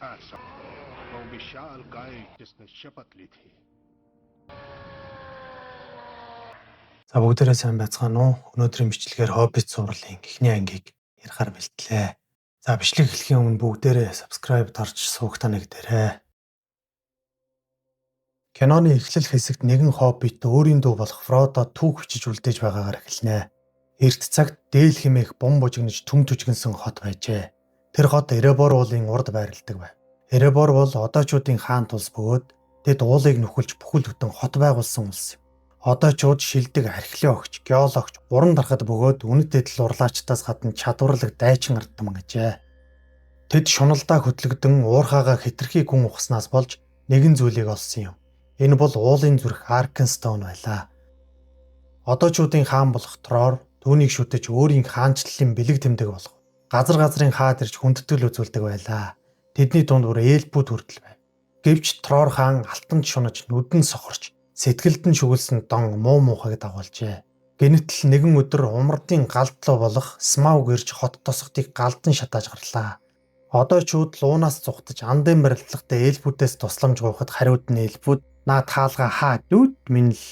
ऐसा वो विशाल गाय जिसने शपथ ली थी। За бүгдээрээ сайн байцгаана уу? Өнөөдрийн бичлэгээр Hobbit сурлалын эхний ангийг ярихаар бэлтлээ. За бичлэг эхлэхийн өмнө бүгдээрээ subscribe дарж суугтаа нэгдээрэй. Киноны эхлэл хэсэгт нэгэн Hobbit өөрийн дүү болох Frodo түүх бичиж үлдээж байгаагаар эхэлнэ. Эрт цагт Дээл хэмээх бум бужигнаж түм түжигнсэн хот байжээ. Тэр хот Erebor уулын урд байрладаг байв. Erebor бол одоочуудын хаан тулс бөгөөд тэд уулыг нөхөлж бүхэл бүтэн хот байгуулсан улс юм. Одоочууд шилдэг археологч, геологч, уран дарахад бөгөөд үнэт эдл урлаачтаас гадна чадварлаг дайчин ардтан гэжээ. Тэд шуналдаа хөтлөгдөн уурхаагаа хэтэрхий гүн ухснаас болж нэгэн зүйлийг олсон юм. Энэ бол уулын зүрх Arkenstone байлаа. Одоочуудын хаан болох Tror түүнийг шүтэж өөрийн хаанчлалын бэлэг тэмдэг болгов. Газар газрын хаад ирж хүндэтгэл үзүүлдэг байлаа. Тэдний дунд бүр ээлбүүд хүртэл байв. Гэвч Tror хаан алтанд шунаж нүдэн сохорч сэтгэлд нь шүглсэн дон муу муухайг дагуулжээ. Гэнэтл нэгэн өдөр умардын галдлуу болох Smaug ирж хот тосготыг галдан шатааж гарлаа. Одоочууд луунаас зүхтаж андын барилдлагатай ээлбүүдээс тусламж гоохот хариуд нь ээлбүүд наад хаалга хаа дүүд минь л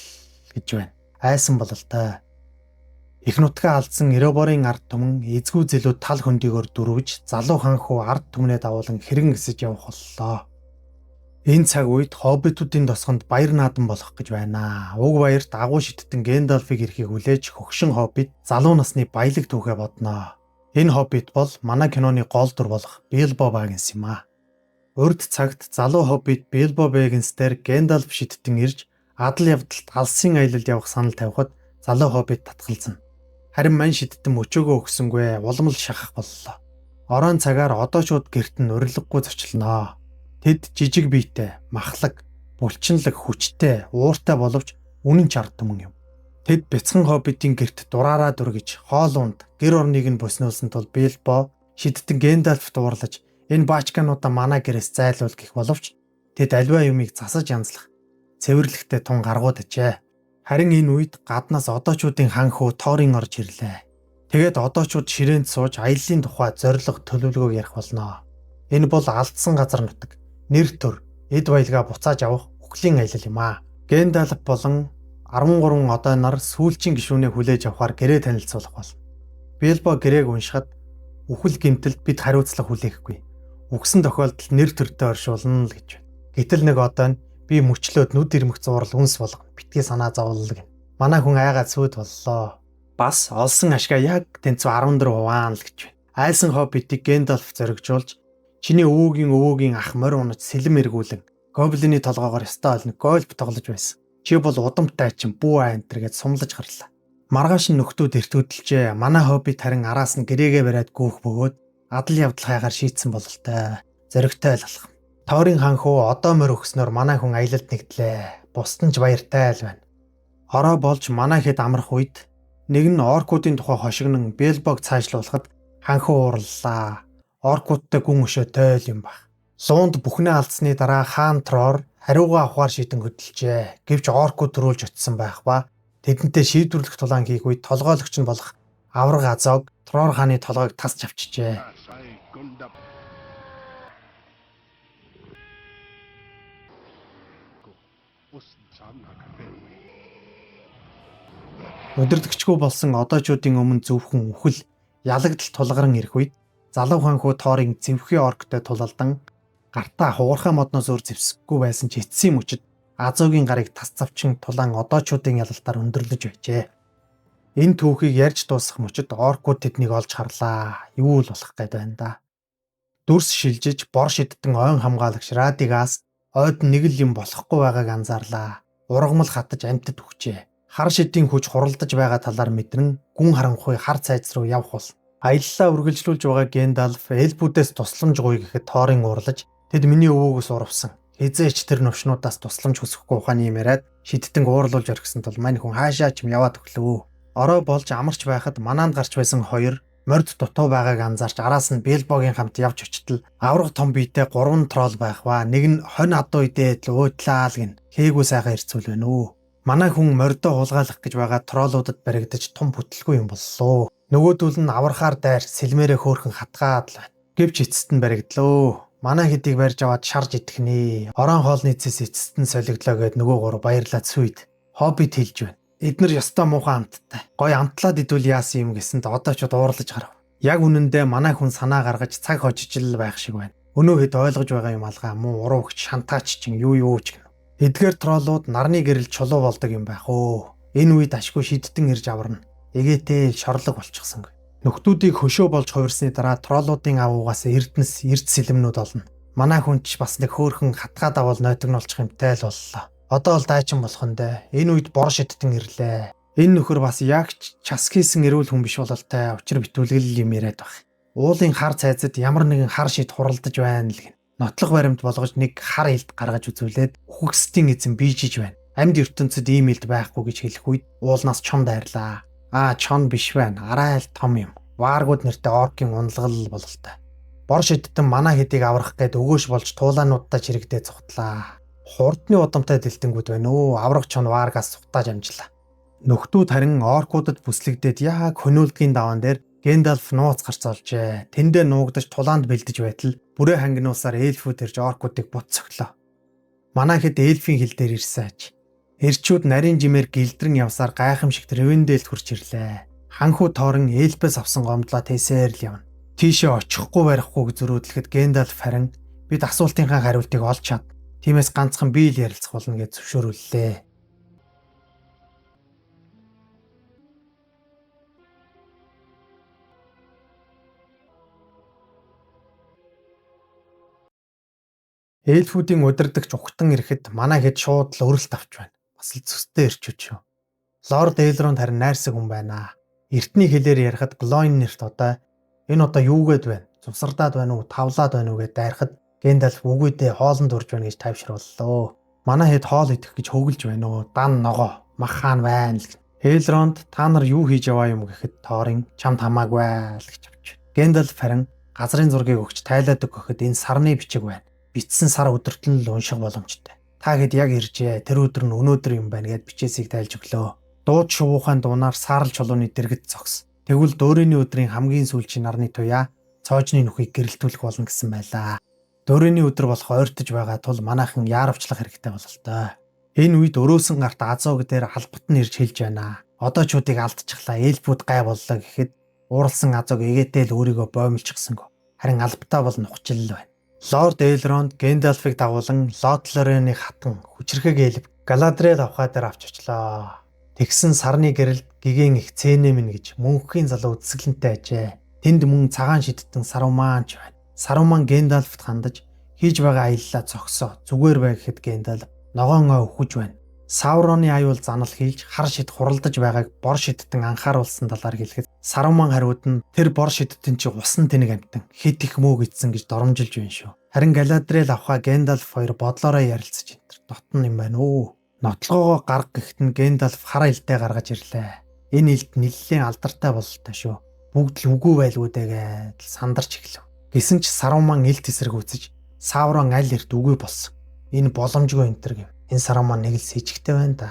гэж байна. Айсан бололтой. Их нутгаа алдсан Ereborын ард түмэн эзгүй зэлүүд тал хөндийгөөр дөрвж залуу ханхуу ард түмнээ дагуулan хэрэн гисэж явах боллоо. Энэ цаг үед хоббитуудын тосгонд баяр наадам болох гэж байна. Уг баярт агуу шиттэн Гэндальфыг ирэхийг хүлээж хөгшин хоббит залуу насны баялаг түүхээ бодноо. Энэ хоббит бол манай киноны гол дүр болох Bilbo Baggins юм а. Урд цагт залуу хоббит Bilbo Baggins дээр Гэндальф шиттэн ирж адал явдалт алсын аялалд явах санал тавихад залуу хоббит татгалзана. Харин мань шиттэн мөчөөгөө өгсөнгүй уламл шахах боллоо. Орон цагаар одоочууд гэрт нь урилгагүй зочлоноо. Тэд жижиг биетэй, махлаг, булчинлаг, хүчтэй, ууртай боловч үнэн ч ард түмэн юм. Тэд бяцхан хоббитын гэрт дураараа дүргэж, хоол унд гэр орныг нь босноолсон тул Bilbo шиттэн Гэндальф дуурлаж энэ баачкануудаа манай гэрээс зайлуул гэх боловч тэд аливаа юмыг засаж янзлах цэвэрлэгтэй тун гаргууд ажээ. Харин энэ үед гаднаас одоочуудын ханхуу Торин орж ирлээ. Тэгээд одоочууд ширээнд сууж аяллаа тухай зориг төлөвлөгөөг ярих болноо. Энэ бол алдсан газар нутаг. Нэр төр, эд баялгаа буцааж авах үхлийн аялал юм а. Гэндальф болон 13 одоо нар сүүлчийн гишүүнээ хүлээж авахар гэрээ танилцуулах болно. Bilbo гэрээг уншихад үхэл гэмтэлд бид хариуцлага хүлээхгүй. Үгсэн тохиолдолд нэр төртөө оршуулна л гэж байна. Гэтэл нэг одоо нь би мөчлөөд нүд ирмэх зурал үнс болгоно. Битгий санаа зовлол гэн. Манай хүн айгаад сүйд боллоо. Бас олсон ашгаа яг тэнцүү 14 хуваан л гэж байна. Айлсан хоббитыг Гэндальф зоригжуулж чиний өвөөгийн ах морь унаж сэлэм эргүүлэн гоблины толгоогоор ёстой олно гольф тоглож байсан. Чи бол удамтай чинь бүү антер гэж сумлаж гарлаа. Маргааш нь нөхдүүд эртүүдэлжээ. Манай хоббит харин араас нь гэрээгээ бариад гүүх бөгөөд адал явдал хайгаар шийтсэн бололтой. Зоригтой л алах. Торин ханхуу одоо морь өгснөөр манай хүн аялалд нэгдлээ. Бусдын ч баяртай л байна. Ороо болж манай хэд амрах үед нэг нь оркуудын тухай хошигнон Bilbog цаашлуулахад ханхуу уурлаа. Оркуудтай гүн өшөөтэй л юм баг. Луунд бүхнээ алдсны дараа хаан Tror хариугаа авахар шийдэн хөдөлжээ. Гэвч оркууд төрүүлж очсон байх ба тэдэнтэй шийдвэрлэх тулаан хийх үед толгойлогч нь болох авраг Azog Tror хааны толгойг тасч авчижээ. Өдөрдөгчгүй болсон одоочуудын өмнө зөвхөн үхэл ялагдал тулгаран ирэх үед залуу ханхуу Торын зэвхий орктой тулалдан гартаа хугархай модноос өөр зэвсэггүй байсан ч эцсийн мөчөд Азогийн гарыг тас завчин тулаан одоочуудын ялалтаар өндөрлөж байжээ. Энэ түүхийг ярьж дуусгах мөчөд оркууд тэднийг олж харлаа. Юу л болох гээд байна да. Дүрс шилжиж бор шидтэн ойн хамгаалагч Радигаас ойд нэг л юм болохгүй байгааг анзаарлаа. Ургамал хатаж амьтад өгчээ. Хар шидийн хүч хуралдаж байгаа талаар мэдэрэн гүн харанхуй хар цайз руу явах бол аяллаа үргэлжлүүлж байгаа Гэндальф ээлбүүдээс тусламж гуй гэхэд Торин уурлаж тэд миний өвөөгөөс урвсан. Хизээч тэр новшнуудаас тусламж хүсэхгүй ухааны юм яриад шидтэн уурлуулж орхисон тул мань хүн хаашаа ч юм яваад өглөө. Ороо болж амарч байхад манаанд гарч байсан хоёр морд дутуу байгааг анзаарч араас нь Bilboгийн хамт явж очтол авраг том биетэй 3 трол байх ба нэг нь хонь адуу идээд л өөдлаа л гин хээгүү сайхан ирцүүл байна үү. Манай хүн мордоо хулгайлах гэж байгаа троллуудад баригдаж том бүтлгүй юм боллоо. Нөгөөдөл нь аврахаар дайр сэлмээрээ хөөхөн хатгаад л байна. Гэвч эцэст нь баригдлоо. Манай хэдийг барьж аваад шарж идэх нэ. Орон хоолны цэс эцэст нь солигдлоо гэд нөгөө гур баярлаад сүйд. Хоббит хэлж байна. Эднэр ёстой муухай амттай. Гой амтлаад идвэл яасан юм гэсэнд одоо ч уурлаж гарав. Яг үнэндээ манай хүн санаа гаргаж цаг хожижл байх шиг байна. Өнөө хэд ойлгож байгаа юм алгаа муу уруу өгч шантаач чинь юу ч гэнэ. Эдгээр троллууд нарны гэрэл чулуу болдог юм байх өө. Энэ үед ашгүй шидтэн ирж аварна. Эгээтэй шорлог болчихсонгүй. Нөхдүүдийг хөшөө болж хувирсны дараа троллуудын авуугаас эрдэнэс эрд сэлэмнүүд олно. Манай хүн ч бас нэг хөөхөн хатгаа давал нойтгнолчих юмтай л боллоо. Одоо л дайчин болох нь дээ. Энэ үед бор шидтэн ирлээ. Энэ нөхөр бас яг час хийсэн эрүүл хүн биш бололтой учир битүүлгэл юм яриад баг. Уулын хар цайзад ямар нэгэн хар шид хуралдаж байна л гин. Нотлох баримт болгож нэг хар илт гаргаж үзүүлээд үхэгсдийн эзэн бийжиж байна. Амьд ертөнцид ийм илт байхгүй гэж хэлэх үед уулнаас чон дайрлаа. Чон биш байна. Арай л том юм. Вааргууд нэртэй оркийн унлагал бололтой. Бор шидтэн манай хэдийг аврах гээд өгөөш болж туулаануудтай чирэгдээ цухтлаа. Хурдны удамтай дэлтэнгүүд байна өө. Аврах чон вааргаас цухтааж амжлаа. Нөхдүүд харин оркуудад бүслэгдээд яг хөнөөлдгийн даваан дээр Гэндальф нууц гарц олжээ. Тэндээ нуугдаж тулаанд бэлдэж байтал бүрээ хангинуусаар эльфүүд ирж оркуудыг буццоглоо. Манай хэд эльфийн хил дээр ирсэн аж. Эрчүүд нарийн жимээр гэлдрэн явсаар гайхамшигт Ревендэлд хурж ирлээ. Ханхуу тоорон эльфээс авсан гомдлоо тэсээр л явна. Тийшээ очихгүй барихгүй гэж зөрөөдлөхөд Гэндальф харин бид асуултынхаа хариултыг олж чад. Тиймээс ганцхан би л ярилцах болно гэж зөвшөөрүүллээ. Эльфүүдийн удирдагч ухтан ирэхэд манай хэд шууд л өрөлт авч байна. Бас л зүстэй ирчүүч шүү. Лорд Элронд харин найрсаг хүн байна. Эртний хэлээр ярихад Глоин нэрт одоо энэ одоо юугээд байна? Цусардаад байна уу, тавлаад байна уу гэд дайрахад Гэндальф үгүй дээ хоолнд урж байна гэж тайвшрууллаа. Манай хэд хоол идэх гэж хөглж байна уу? Дан ногоо, мах хаан байна л. Элронд та нар юу хийж яваа юм гэхэд Торин чамд хамаагүй л гэж авч. Гэндальф харин газрын зургийг өгч тайлаад өгөхөд энэ сарны бичиг байна. Битсэн сар өдөртөн л унших боломжтой. Та хэд яг иржээ. Тэр өдөр нь өнөөдөр юм байна гэд бичээсийг тайлж өглөө. Дууд шувуухан дуунаар саарл чулууны дэргэд зогс. Тэгвэл дөөрийн өдрийн хамгийн сүүлчийн нарны туяа цоожны нүхийг гэрэлтүүлэх болно гэсэн байлаа. Дөөрийн өдөр болох ойртож байгаа тул манайхан яаравчлах хэрэгтэй бололтой. Энэ үед өрөөсөн гарт Азог дээр албат нь ирж хэлж байна. Одоочуудыг алдчихлаа. Эльфүүд гай боллоо гэхэд ууралсан Азог эгээтэй л өөрийгөө боомлчихсангүй. Харин албатаа бол нухчил байна. Лорд Элронд Гэндальфыг дагуулan Лотлорны хатан хүчрэхэг эльф Галадриэл авхаа дээр авч очлоо. Тэгсэн сарны гэрэлд гигэн их цэнэ минь гэж мөнхийн залуу үсгэлэнтэй ажээ. Тэнд мөн цагаан шидтэн Сарумаанч байна. Саруман Гэндальфт хандаж хийж байгаа аяллаа зогсоо. Зүгээр бай гэхэд Гэндальф ногоон өвхөж байна. Сауроны аюул занал хийж хар шид хуралдаж байгааг бор шидтэн анхааруулсан талаар хэлэхэд Саруман хариуд нь тэр бор шидтэн чи усан тэнэг амтан хит их мөөг идсэн гэж доромжилж байна шүү. Харин Галадриэл авхаа Гэндальф хоёр бодлороо ярилцаж энэ дотн юм байна өө. Нотлогоогоо гарга гэхэд нь Гэндальф хар илтээ гаргаж ирлээ. Энэ илт нэлээд алдартай бололтой шүү. Бүгд л үгүй байлгүй дээ гэдэл сандарч эхлэв. Гэсэн ч Саруман илт эсрэгүүцэж Саурон аль эрт үгүй болсон. Энэ боломжгүй энтер гэв. Энэ Саруман нэг л с ิจ гтэй байна да.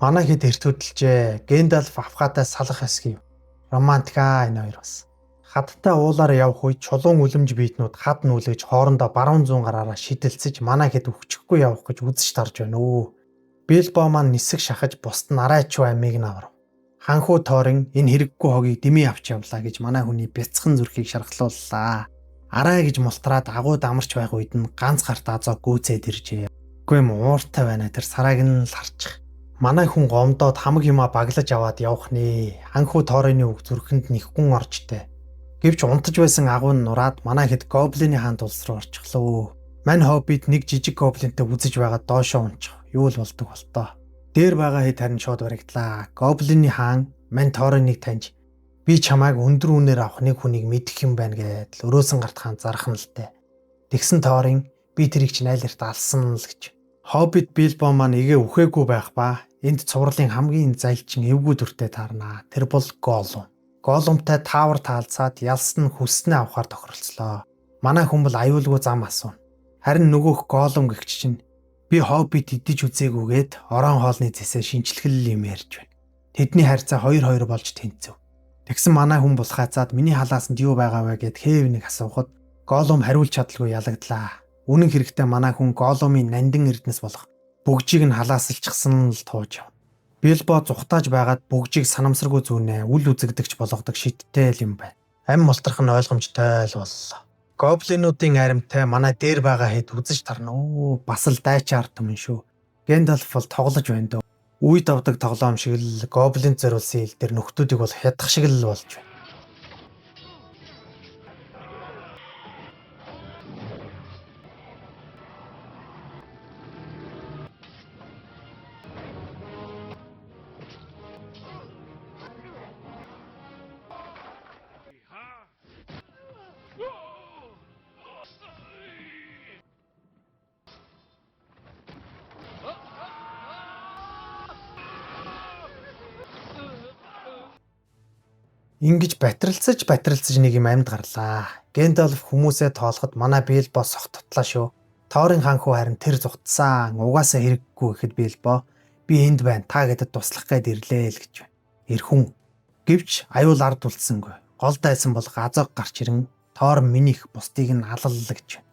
Манай хэд эрт хөдөлжээ. Гэндальф авхаатай салах эсхийв. Романтика энэ хоёр бас. Хаттай уулаар явх үед чулуун үлэмж биетнүүд хад нүүлгэж хоорондоо баруун зүүн гараараа шидэлцэж манай хэд өвчөхгүй явах гэж үзэж тарж байна өө. Билбо маань нисэх шахаж бусд нь арайчуу амийг нь аврав. Ханхуу Торин энэ хэрэггүй хогийг дэмий авч явлаа гэж манай хүний бяцхан зүрхийг шархлууллаа. Арай гэж мултраад агууд амарч байх үед нь ганц гарт Азог гүйцээд иржээ. Үгүй юм ууртай байна тэр сарайг нь л харчих. Манай хүн гомдоод хамаг юмаа баглаж аваад явах нэ. Ханхуу Торины үг зүрхэнд нэхгүн орчтой. Гэвч унтаж байсан агуун нураад манай хэд гоблины хаанд улс руу орчихлоо. Мань хоббит нэг жижиг гоблинтэй үзэж байгаа доошоо унчих. Юу л болдог болтоо. Дээр байгаа хэд харин шууд баригдлаа. Гоблины хаан мань Ториныг таньж би чамайг өндөр үнээр авах нэг хүнийг мэдэх юм байна гэдэл өрөөсөн гарт хаан зарах нь л дээ. Тэгсэн Торин би тэрийг чинь айл эрт алсан л гэж. Хоббит Билбо маань игээ үхээгүй байх ба энд цувралын хамгийн зайлчин эвгүй дүртэй таарнаа. Тэр бол Голлум. Голлумтай таавар таалцаад ялсан хүснээ авахар тохиролцлоо. Манай хүн бол аюулгүй зам асууна. Харин нөгөөх Голлум гэгч чинь би Хоббит идэж үзээгүйгээд орон хоолны зэсээ шинчлэхэл юм ярьж байна. Тэдний харьцаа 2-2 болж тэнцэв. Тэгсэн манай хүн булхайцаад миний халаасанд юу байгаа вэ гэд Хээвнийг асуухад Голлум хариулж чадалгүй ялагдлаа. Үнэн хэрэгтээ манай хүн Голлумын нандин эрдэнэс болох бөгжийг нь халаасалчихсан л тууж яв. Билбо зүхтааж байгаад бөгжийг санамсаргүй зүүнээ үл үзэгдэгч болгодог шидтэй л юм байна. Ам молторох нь ойлгомжтой л боллоо. Гоблинуудын аримтай манай дээр байгаа хэд үзэж тарна уу. Бас л дайчаар түмэн шүү. Гэндалф бол тоглож байна дөө. Үе давдаг тоглоом шиг л гоблинт зориулсан ил дээр нөхдүүдийг бол хядах шиг л болж байна. Ингиж батралцаж нэг юм амьд гарлаа. Гэндалф хүмүүсээ тоолоход манай Билбо согттлаа шүү. Тоорын ханхуу харин тэр зүгтсан. Угаасаа хэрэггүй гэхэд Билбо би энд байна. Та гэдэгт туслах гээд ирлээ л гэж байна. Ирхэн. Гэвч аюул ард үлдсэнгүй. Гол дайсан бол газаг гарч ирэн Тоор минийх бусдыг нь алалла гэж байна.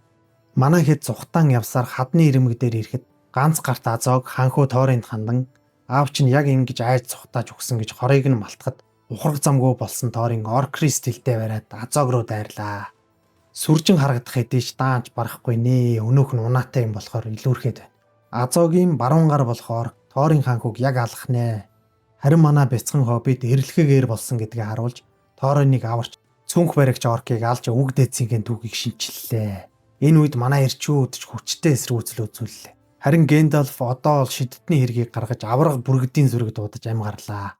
Манай хэд зүхтаан явсаар хадны ирмэг дээр ирэхэд ганц гарт азоог ханхуу Тоорынд хандан аав чинь яг ингэж айж зүхтааж өгсөн гэж хорыг нь малтахад ухраг замгүй болсон Тоорын оркрист хилтэй бариад азоог руу дайрлаа. Сүржин харагдах хэдийч даанч барахгүй нэ. Өнөөх нь унаатай юм болохоор илүүрхэд байна. Азоогийн баруун гар болохоор Тоорын ханхуг яг алах нэ. Харин манай бяцхан хоббит эрлэхэгээр болсон гэдгийг харуулж Тоорыг аварч цүнх баригч оркийг алж үг дээдсийн түүхийг шинчиллээ. Энэ үед манай эрчүүд ч хүчтэй эсрүүцэл үзүүллээ. Харин Гэндалф одоо л шидтний хэргийг гаргаж авраг бүргэдийн зүрэг дуудаж амгарлаа.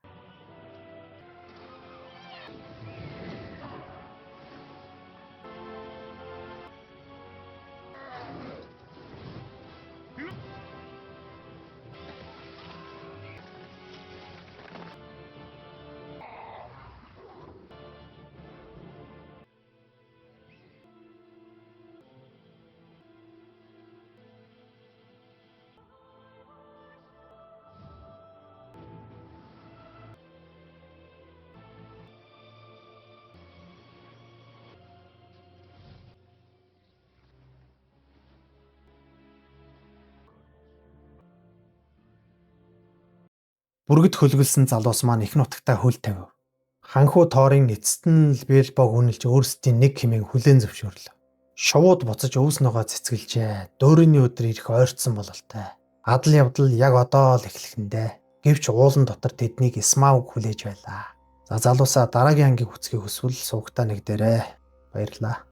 Бүргэд хөлгөлсөн залуус маань их нутагтаа хөл тавив. Ханхуу Тоорын эцэст нь л Билбог үнэлж өөрсдийн нэг хэмээн хүлээн зөвшөөрлөө. Шувууд буцаж өвс ногоо цэцгэлжээ. Дөөрийн өдөр ирэх ойртсон бололтой. Адал явдал яг одоо л эхлэхэндээ. Гэвч уулан дотор тэднийг Исмауг хүлээж байлаа. За залуусаа дараагийн ангийн хүчгийг өсвөл суугтаа нэг дээрээ. Баярлалаа.